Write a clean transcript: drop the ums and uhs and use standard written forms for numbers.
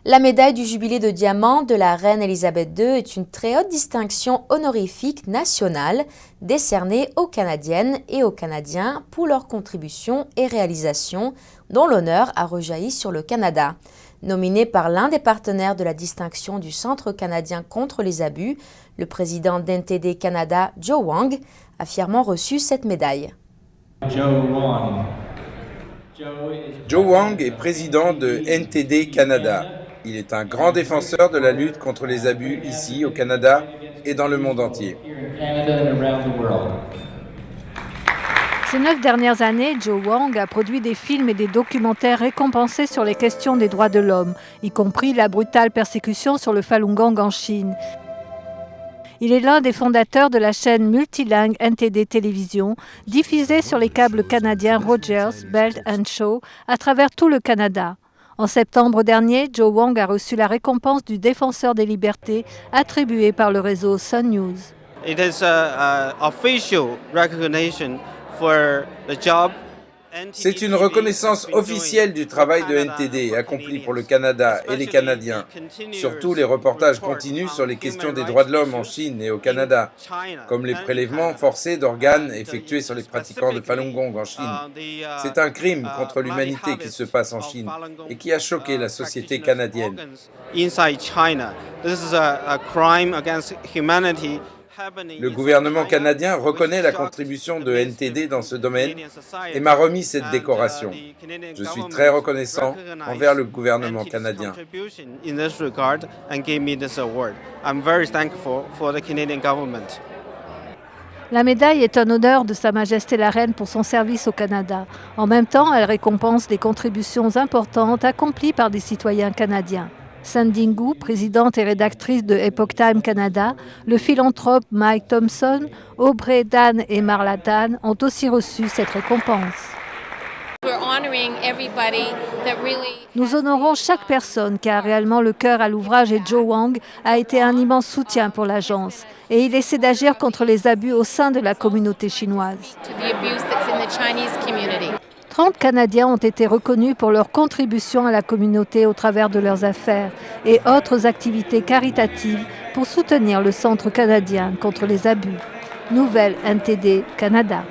La médaille du jubilé de diamant de la reine Elisabeth II est une très haute distinction honorifique nationale décernée aux Canadiennes et aux Canadiens pour leurs contributions et réalisations dont l'honneur a rejailli sur le Canada. Nominé par l'un des partenaires de la distinction du Centre canadien contre les abus, le président d'NTD Canada, Joe Wong, a fièrement reçu cette médaille. Joe Wong est président de NTD Canada. Il est un grand défenseur de la lutte contre les abus ici au Canada et dans le monde entier. Ces 9 dernières années, Joe Wong a produit des films et des documentaires récompensés sur les questions des droits de l'homme, y compris la brutale persécution sur le Falun Gong en Chine. Il est l'un des fondateurs de la chaîne multilingue NTD Télévision, diffusée sur les câbles canadiens Rogers, Bell & Shaw à travers tout le Canada. En septembre dernier, Joe Wong a reçu la récompense du défenseur des libertés attribuée par le réseau Sun News. It is an official recognition for the job. C'est une reconnaissance officielle du travail de NTD accompli pour le Canada et les Canadiens, surtout les reportages continus sur les questions des droits de l'homme en Chine et au Canada, comme les prélèvements forcés d'organes effectués sur les pratiquants de Falun Gong en Chine. C'est un crime contre l'humanité qui se passe en Chine et qui a choqué la société canadienne. Inside China, this is a crime against humanity. Le gouvernement canadien reconnaît la contribution de NTD dans ce domaine et m'a remis cette décoration. Je suis très reconnaissant envers le gouvernement canadien. La médaille est un honneur de Sa Majesté la Reine pour son service au Canada. En même temps, elle récompense des contributions importantes accomplies par des citoyens canadiens. Sandy Ngu, présidente et rédactrice de Epoch Time Canada, le philanthrope Mike Thompson, Aubrey Dan et Marla Dan ont aussi reçu cette récompense. Nous honorons chaque personne qui a réellement le cœur à l'ouvrage et Joe Wong a été un immense soutien pour l'agence et il essaie d'agir contre les abus au sein de la communauté chinoise. 30 Canadiens ont été reconnus pour leur contribution à la communauté au travers de leurs affaires et autres activités caritatives pour soutenir le Centre canadien contre les abus. Nouvelle NTD Canada.